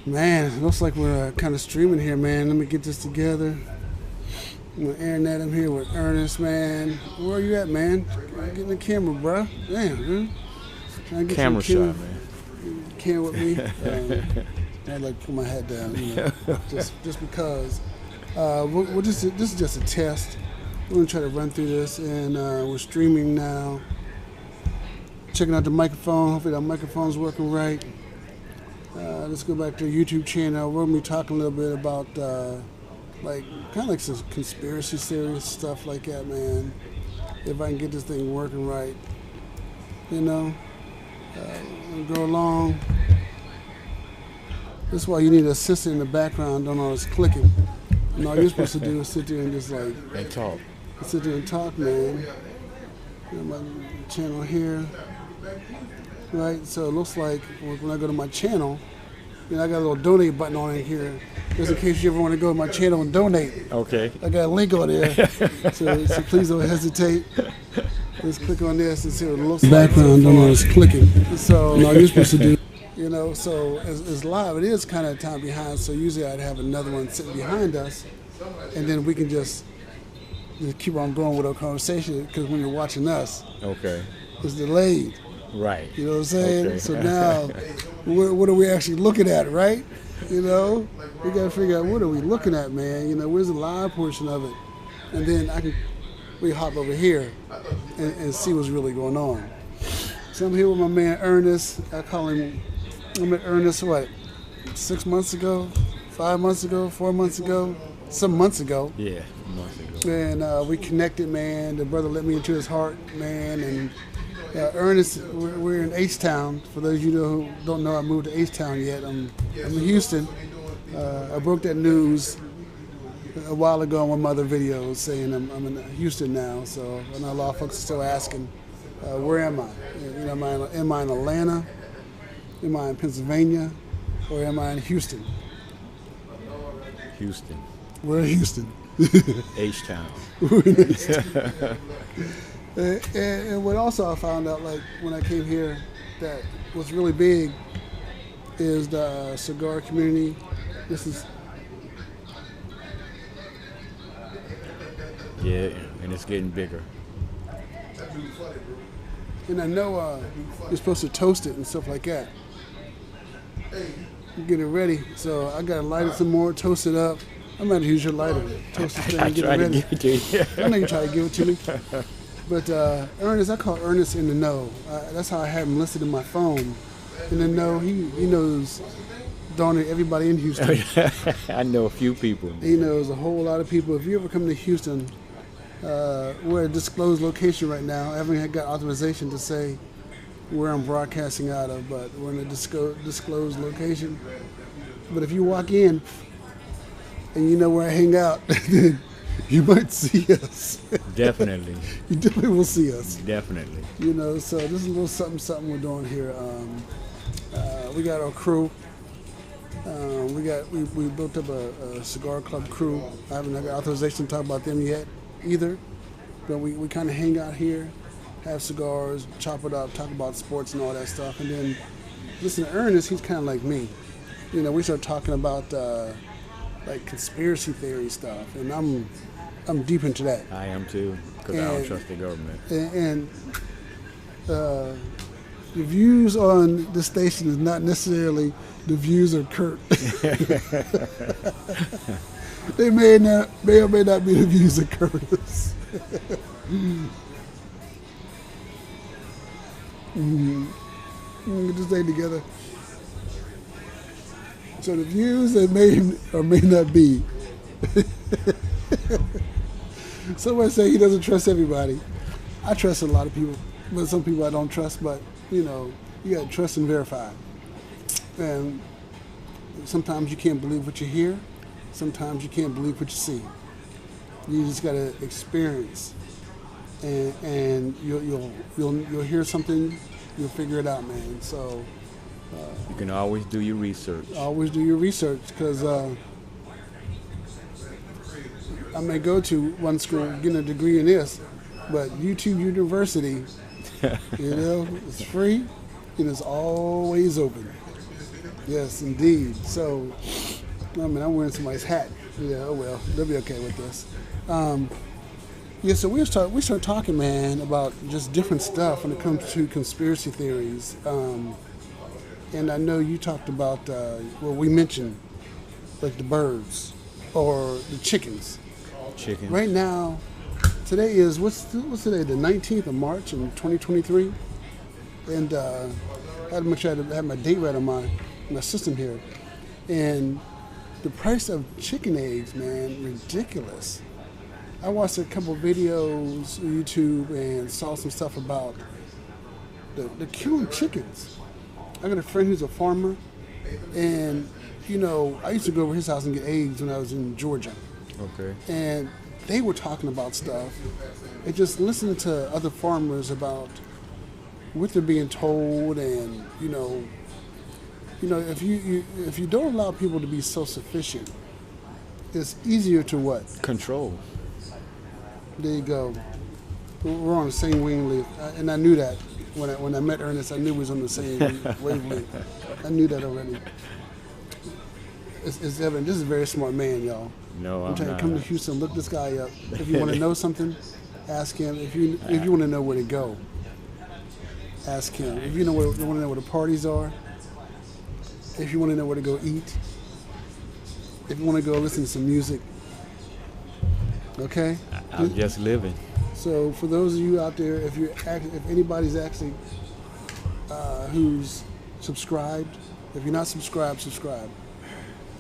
Man, it looks like we're kind of streaming here, man. Let me get this together. I'm with Ernest. I'm here with Ernest, man. Where are you at, man? Get in the camera, bro. Damn, man. Trying to get Camera shot, camera, man. Camera with me. I'd like to put my hat down, just because. This is just a test. We're gonna try to run through this, and we're streaming now. Checking out the microphone. Hopefully that microphone's working right. Let's go back to the YouTube channel. We're gonna be talking a little bit about kind of some conspiracy theories, stuff like that, man. If I can get this thing working right, go along. That's why you need an assistant in the background. Don't always clicking. And all you're supposed to do is sit there and just and talk. Sit there and talk, man. My channel here. Right, so it looks like when I go to my channel, I got a little donate button on it here, just in case you ever want to go to my channel and donate. Okay. I got a link on there, so please don't hesitate. Let's click on this and see what it looks like. Background, don't always clicking. So all you're supposed to do, so it's live. It is kind of time behind, so usually I'd have another one sitting behind us, and then we can just keep on going with our conversation, because when you're watching us, okay, it's delayed. Right. You know what I'm saying? Okay. So now, what are we actually looking at, right? We got to figure out what are we looking at, man. Where's the live portion of it? And then we hop over here and see what's really going on. So I'm here with my man Ernest. I met Ernest, 6 months ago, 5 months ago, 4 months ago, some months ago. Yeah, months ago. And we connected, man. The brother let me into his heart, man, and Ernest, we're in H-Town. For those of you who don't know, I moved to H-Town yet. I'm in Houston. I broke that news a while ago on one of my other videos saying I'm in Houston now. So I know a lot of folks are still asking, where am I? Am I in Atlanta? Am I in Pennsylvania? Or am I in Houston? Houston. We're in Houston. H-Town. We're in H-Town. And what also I found out, when I came here, that what's really big is the cigar community. Yeah, and it's getting bigger. And I know you're supposed to toast it and stuff like that. Get it ready. So I got to light it some more, toast it up. I'm going to use your lighter. Toast this thing and get it ready. To give it to you. I know you try to give it to me. But Ernest, I call Ernest in the know. That's how I have him listed in my phone. In the know, he knows darn near everybody in Houston. I know a few people. He knows a whole lot of people. If you ever come to Houston, we're at a disclosed location right now. I haven't got authorization to say where I'm broadcasting out of, but we're in a disclosed location. But if you walk in and you know where I hang out, you might see us. Definitely. You definitely will see us. Definitely. So this is a little something we're doing here. We got our crew. We built up a cigar club crew. I haven't got authorization to talk about them yet either. But we kind of hang out here, have cigars, chop it up, talk about sports and all that stuff. And then listen to Ernest, he's kind of like me. We start talking about conspiracy theory stuff, and I'm deep into that. I am too, because I don't trust the government. And the views on this station is not necessarily the views of Curt. They may or may not be the views of Curtis. Get this thing together. So the views that may or may not be. Someone say he doesn't trust everybody. I trust a lot of people, but some people I don't trust. But you got to trust and verify. And sometimes you can't believe what you hear. Sometimes you can't believe what you see. You just got to experience, and you'll hear something, you'll figure it out, man. So you can always do your research. Always do your research, because I may go to one school, get a degree in this, but YouTube University, it's free and it's always open. Yes, indeed. So, I mean, I'm wearing somebody's hat. Yeah, oh well, they'll be okay with this. Yeah, so we start talking, man, about just different stuff when it comes to conspiracy theories. And I know you talked about, well, we mentioned like the birds or the chickens. Chicken. Right now, today is what's today? The 19th of March in 2023, and I had to make sure I had my date right on my system here, and the price of chicken eggs, man, ridiculous. I watched a couple of videos on YouTube and saw some stuff about the killing chickens. I got a friend who's a farmer, and you know, I used to go over his house and get eggs when I was in Georgia. Okay. And they were talking about stuff and just listening to other farmers about what they're being told, and you know, if you don't allow people to be self-sufficient, it's easier to what? Control. There you go. We're on the same wavelength, and I knew that when I met Ernest. I knew we was on the same wavelength. I knew that already. It's evident. This is a very smart man, y'all. No, I'm telling you, not. come to Houston, look this guy up. If you want to know something, ask him. If you want to know where to go, ask him. If you want to know where the parties are, if you want to know where to go eat, if you want to go listen to some music, okay? I'm just living. So for those of you out there, if anybody's actually who's subscribed, if you're not subscribed, subscribe.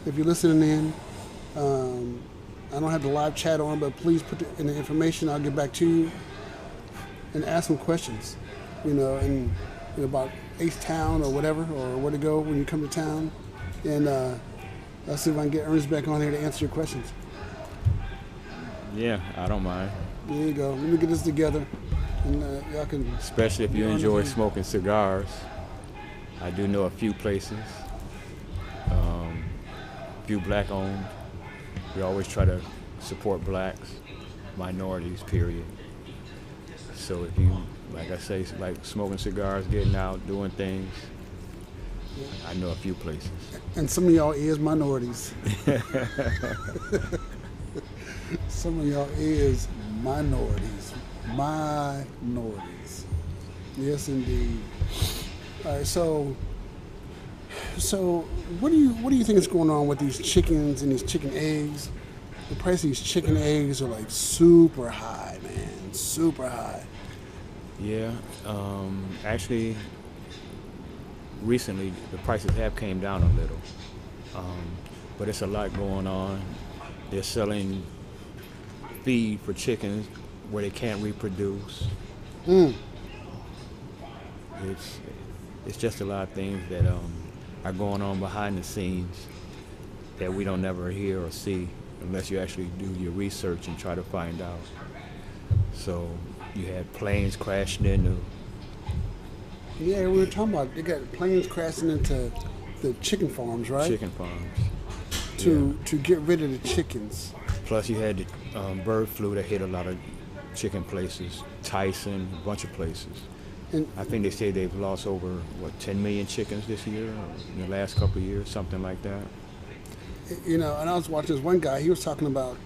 If you're listening in, I don't have the live chat on, but please put in the information. I'll get back to you and ask some questions, and about H-Town or whatever, or where to go when you come to town. And I'll see if I can get Ernest back on here to answer your questions. Yeah, I don't mind. There you go. Let me get this together, and y'all can. Especially if you enjoy smoking cigars. I do know a few places, few black-owned. We always try to support blacks, minorities, period. So if you, like I say, like smoking cigars, getting out, doing things, I know a few places. And some of y'all is minorities. Some of y'all is minorities. Minorities. Yes, indeed. All right, so what do you think is going on with these chickens and these chicken eggs? The price of these chicken eggs are like super high, man, super high. Yeah, actually, recently the prices have came down a little, but it's a lot going on. They're selling feed for chickens where they can't reproduce. It's just a lot of things that are going on behind the scenes that we don't never hear or see unless you actually do your research and try to find out. So you had planes crashing into. Yeah, we were talking about they got planes crashing into the chicken farms, right? Chicken farms. To get rid of the chickens. Plus you had the bird flu that hit a lot of chicken places, Tyson, a bunch of places. And I think they say they've lost over, 10 million chickens this year, or in the last couple of years, something like that. and I was watching this one guy, he was talking about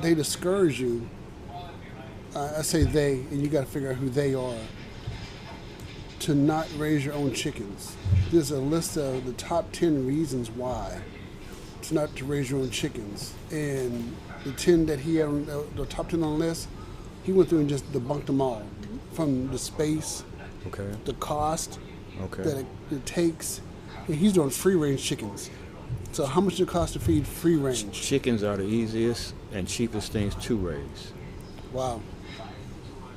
they discourage you. I say they, and you got to figure out who they are, to not raise your own chickens. There's a list of the top 10 reasons why to not to raise your own chickens. And the 10 that he had, the top 10 on the list, he went through and just debunked them all. From the space, Okay. the cost Okay. that it takes. And he's doing free range chickens. So how much does it cost to feed free range? Chickens are the easiest and cheapest things to raise. Wow.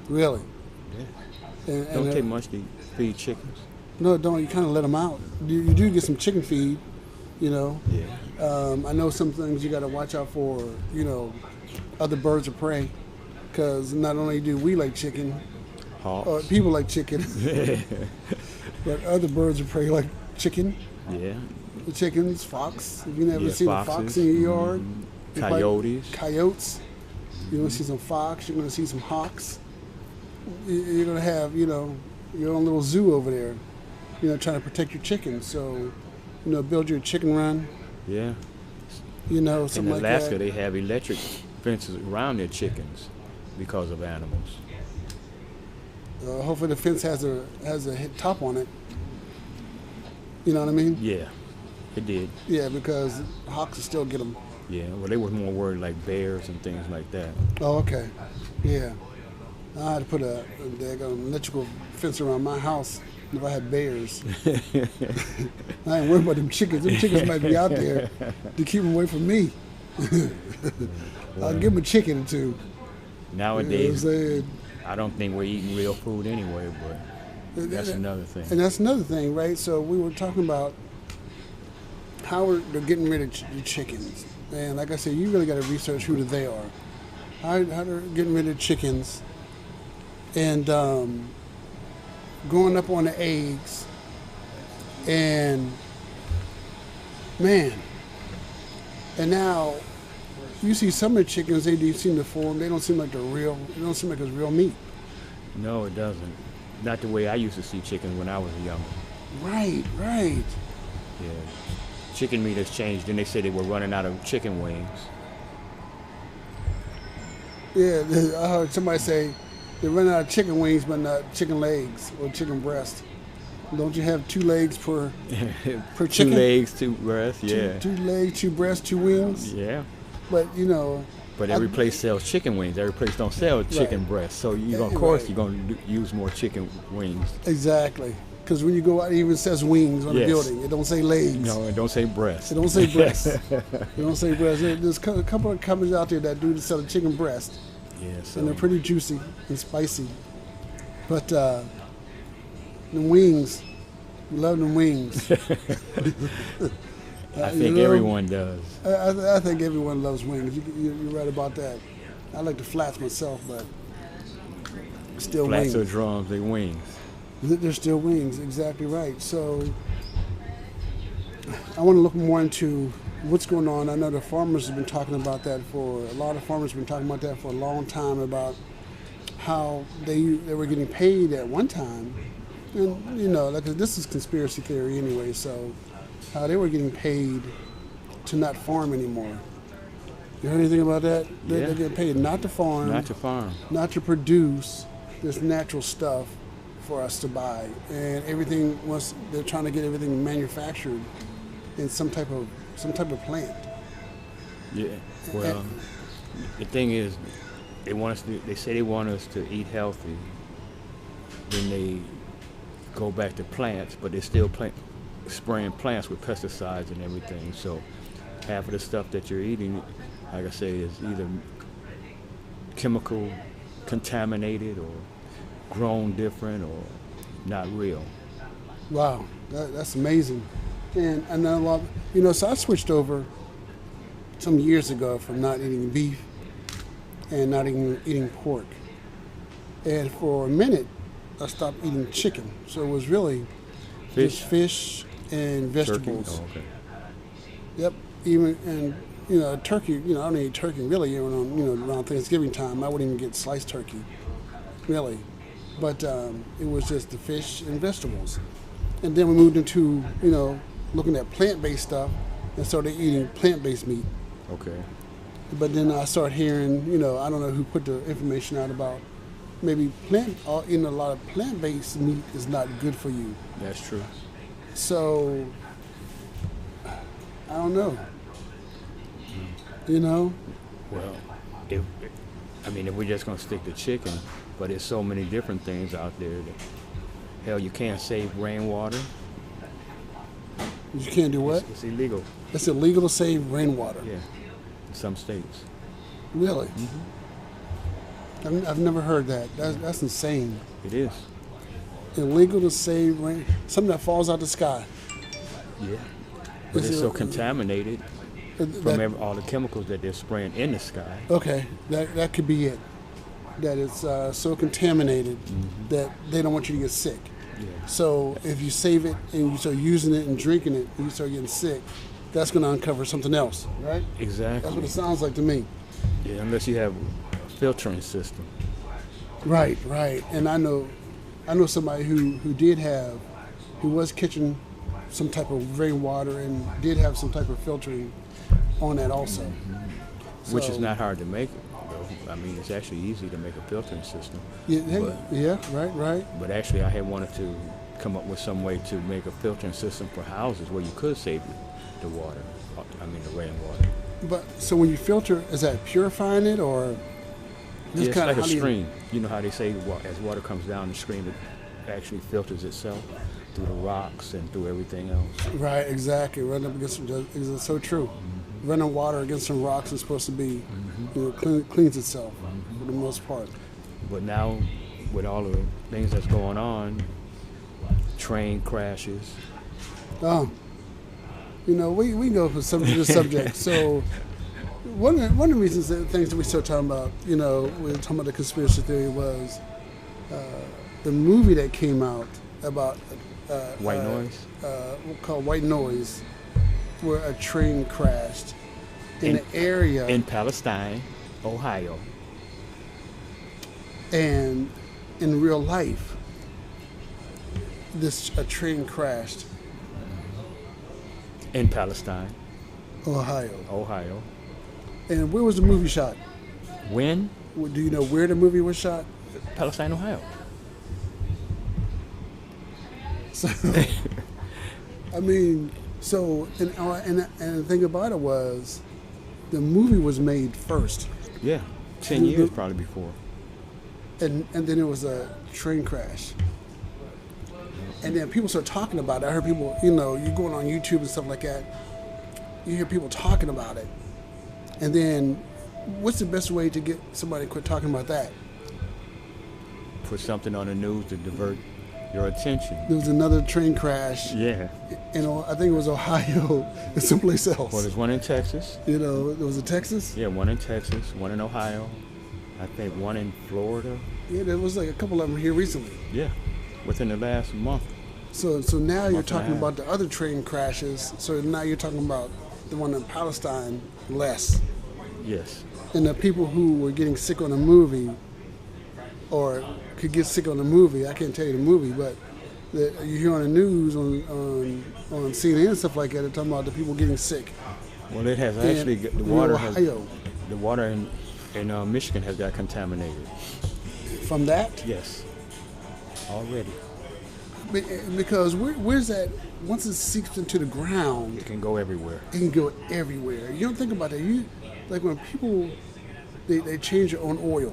Really? Yeah. And Don't take much to feed chickens. No, it don't. You kind of let them out. You do get some chicken feed, Yeah. I know some things you got to watch out for, other birds of prey. Because not only do we like chicken, Hawks. people like chicken, but other birds of prey like chicken. Yeah. The chickens, fox. If you never seen foxes. a fox in your yard, it's like Coyotes. coyotes. You're gonna see some fox. You're gonna see some hawks. You're gonna have, your own little zoo over there. trying to protect your chickens. So, build your chicken run. Yeah. Something In Alaska, like that. they have electric fences around their chickens because of animals. Hopefully the fence has a top on it. You know what I mean? Yeah, it did. Yeah, because hawks will still get them. Yeah, well, they were more worried like bears and things like that. Oh, okay. Yeah. I had to put a electrical fence around my house if I had bears. I ain't worried about them chickens. Them chickens might be out there to keep them away from me. I'll give them a chicken or two. Nowadays, I don't think we're eating real food anyway, but that's another thing. And that's another thing, right? So we were talking about how they're getting rid of the chickens. And like I said, you really got to research who they are. How they're getting rid of chickens. And going up on the eggs. And, man. And now, you see some of the chickens, they do seem to form. They don't seem like they're real. It don't seem like it's real meat. No, it doesn't. Not the way I used to see chickens when I was younger. Right. Yeah. Chicken meat has changed. Then they said they were running out of chicken wings. Yeah, I heard somebody say they run out of chicken wings, but not chicken legs or chicken breast. Don't you have 2 legs per chicken? 2 legs, 2 breasts, yeah. 2 legs, 2 breasts, 2 wings. Yeah. But But every place sells chicken wings. Every place don't sell chicken breasts. So of course you're gonna use more chicken wings. Exactly. Because when you go out, it even says wings on the building. It don't say legs. No, it don't say breasts. It don't say breasts. It don't say breasts. There's a couple of companies out there that do sell a chicken breast. Yeah, so And they're pretty juicy and spicy. But the wings, we love them wings. I think everyone does. I think everyone loves wings. You're right about that. I like the flats myself, but still Flats wings. or drums, they wings. They're still wings, exactly right. So I want to look more into what's going on. I know the farmers have been talking about that a lot of farmers have been talking about that for a long time, about how they were getting paid at one time. And, like this is conspiracy theory anyway, so how they were getting paid to not farm anymore. You heard anything about that? They're getting paid not to farm. Not to farm. Not to produce this natural stuff for us to buy. And everything, they're trying to get everything manufactured in some type of plant. Yeah. Well, the thing is, they say they want us to eat healthy. Then they go back to plants, but they're still spraying plants with pesticides and everything. So half of the stuff that you're eating, like I say, is either chemical contaminated or grown different or not real. Wow, that's amazing. And I know a lot, so I switched over some years ago from not eating beef and not eating pork. And for a minute, I stopped eating chicken. So it was really just fish and vegetables. Turkey? Oh, okay. Yep. Turkey, I don't eat turkey really around Thanksgiving time. I wouldn't even get sliced turkey, really. But it was just the fish and vegetables. And then we moved into, looking at plant-based stuff and started eating plant-based meat. Okay. But then I started hearing, I don't know who put the information out about maybe eating a lot of plant-based meat is not good for you. That's true. So, I don't know. Well, if we're just going to stick to chicken, but there's so many different things out there that, hell, you can't save rainwater. You can't do what? It's illegal. It's illegal to save rainwater. Yeah, in some states. Really? Mm-hmm. I've never heard that. That's insane. It is. Illegal to save rain, something that falls out the sky. Yeah. But it's so contaminated from all the chemicals that they're spraying in the sky. Okay, that could be it. That it's so contaminated that they don't want you to get sick. Yeah. So if you save it and you start using it and drinking it and you start getting sick, that's going to uncover something else, right? Exactly. That's what it sounds like to me. Yeah, unless you have a filtering system. Right. And I know somebody who did have he was catching some type of rainwater and did have some type of filtering on that also. Which is not hard to make, though. I mean, it's actually easy to make a filtering system. Yeah, right. But actually, I had wanted to come up with some way to make a filtering system for houses where you could save the water, the rainwater. But so when you filter, is that purifying it or just it's kind like of a stream. You know how they say as water comes down the stream, it actually filters itself through the rocks and through everything else. Right, exactly. Running up against it's so true. Running water against some rocks is supposed to be, cleans itself for the most part. But now, with all the things that's going on, train crashes. Oh, we go from subject to subject. So one of the reasons things that we started talking about, we were talking about the conspiracy theory was the movie that came out about White Noise? Called White Noise, where a train crashed in the area. In Palestine, Ohio. And in real life, a train crashed. In Palestine. Ohio. And where was the movie shot? When? Do you know where the movie was shot? Palestine, Ohio. So, and the thing about it was, the movie was made first. Yeah, 10 years probably before. And then it was a train crash. And then people start talking about it. I heard people, you're going on YouTube and stuff like that, you hear people talking about it. And then, what's the best way to get somebody to quit talking about that? Put something on the news to divert your attention. There was another train crash. Yeah. I think it was Ohio and someplace else. Well, there's one in Texas. There was a Texas? Yeah, one in Texas, one in Ohio. I think one in Florida. Yeah, there was like a couple of them here recently. Yeah, within the last month. So now you're talking about the other train crashes. So now you're talking about the one in Palestine less. Yes. And the people who were getting sick on the movie, or could get sick on the movie, I can't tell you the movie, but you hear on the news, on CNN and stuff like that, they're talking about the people getting sick. Well, it has actually, the water in Michigan has got contaminated. From that? Yes. Already. Because where's that, once it seeps into the ground, it can go everywhere. It can go everywhere. You don't think about that. Like when people, they change their own oil,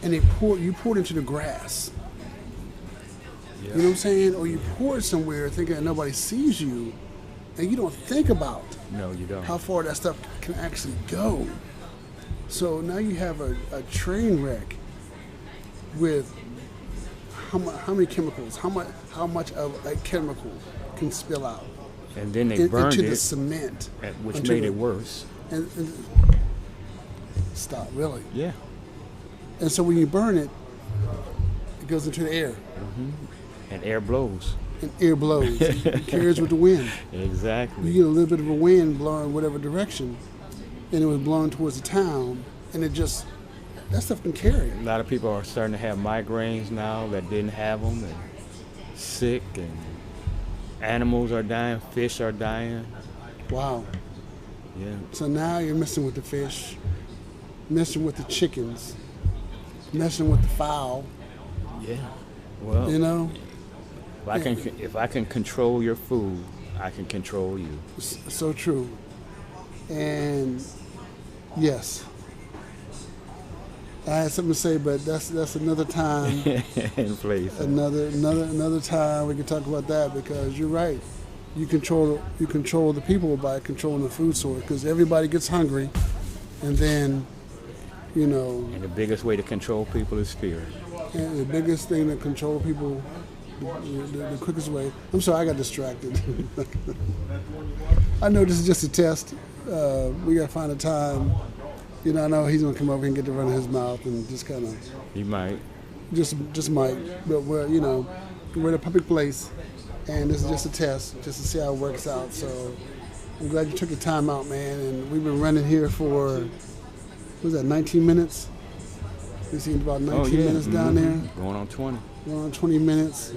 and you pour it into the grass. Yeah. You know what I'm saying? Or you pour it somewhere thinking that nobody sees you, and you don't think about how far that stuff can actually go. So now you have a train wreck with how many chemicals, how much of a chemical can spill out. And then they burned into the cement, which made it worse. And stop, really? Yeah. And so when you burn it, it goes into the air. Mm-hmm. And air blows. And air blows. It carries with the wind. Exactly. You get a little bit of a wind blowing whatever direction, and it was blowing towards the town, and that stuff can carry. A lot of people are starting to have migraines now that didn't have them, and sick, and animals are dying, fish are dying. Wow. Yeah. So now you're messing with the fish, messing with the chickens, messing with the fowl. Yeah. Well, if I can control your food, I can control you. So true. And yes, I had something to say, but that's another time. In place. Another time we can talk about that, because you're right. You control the people by controlling the food source, because everybody gets hungry, and then, And the biggest way to control people is fear. And the biggest thing to control people, the quickest way. I'm sorry, I got distracted. I know this is just a test. We got to find a time. I know he's going to come over and get to run his mouth and just kind of. He might. Just might. But we're in a public place, and this is just a test, just to see how it works out. So I'm glad you took the time out, man. And we've been running here for, what was that, 19 minutes? We seen about 19 minutes down there. Going on 20. Going on 20 minutes.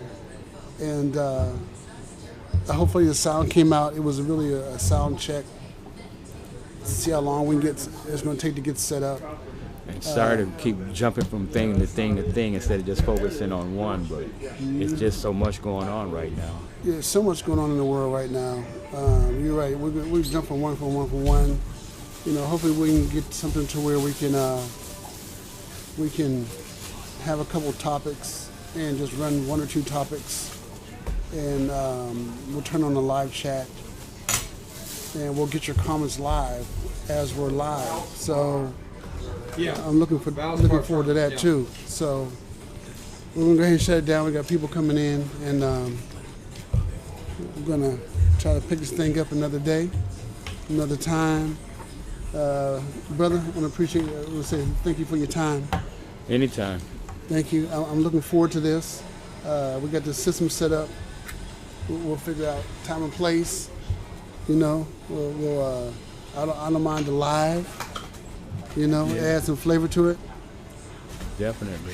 And hopefully the sound came out. It was really a sound check to see how long it's going to take to get set up. And sorry to keep jumping from thing to thing to thing instead of just focusing on one, but it's just so much going on right now. Yeah, so much going on in the world right now. You're right. We've jumped from one. You know, hopefully we can get something to where we can have a couple topics and just run one or two topics, and we'll turn on the live chat, and we'll get your comments live as we're live. So yeah, I'm looking forward to that too. So we're gonna go ahead and shut it down. We got people coming in, and we're gonna try to pick this thing up another day, another time. Brother, I want to appreciate. I want to say thank you for your time. Anytime. Thank you. I'm looking forward to this. We got the system set up. We'll figure out time and place. You know, I don't mind the live. You know, add some flavor to it. Definitely.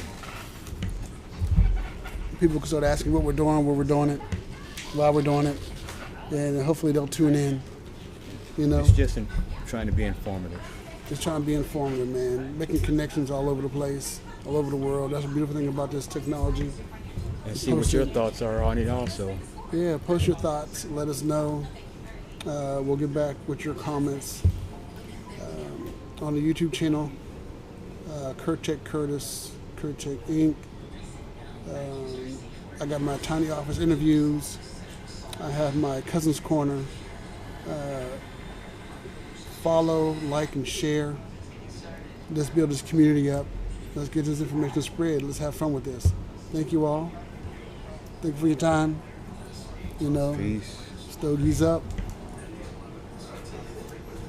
People can start asking what we're doing, where we're doing it, why we're doing it, and hopefully they'll tune in. You know, it's just trying to be informative. Just trying to be informative, man. Making connections all over the place, all over the world. That's a beautiful thing about this technology. And see what your thoughts are on it also. Yeah, post your thoughts. Let us know. We'll get back with your comments on the YouTube channel. Curt Curtis, Curt Inc. I got my tiny office interviews. I have my Cousin's Corner. Follow, like, and share. Let's build this community up. Let's get this information spread. Let's have fun with this. Thank you all. Thank you for your time. You know, peace. Stogie's up.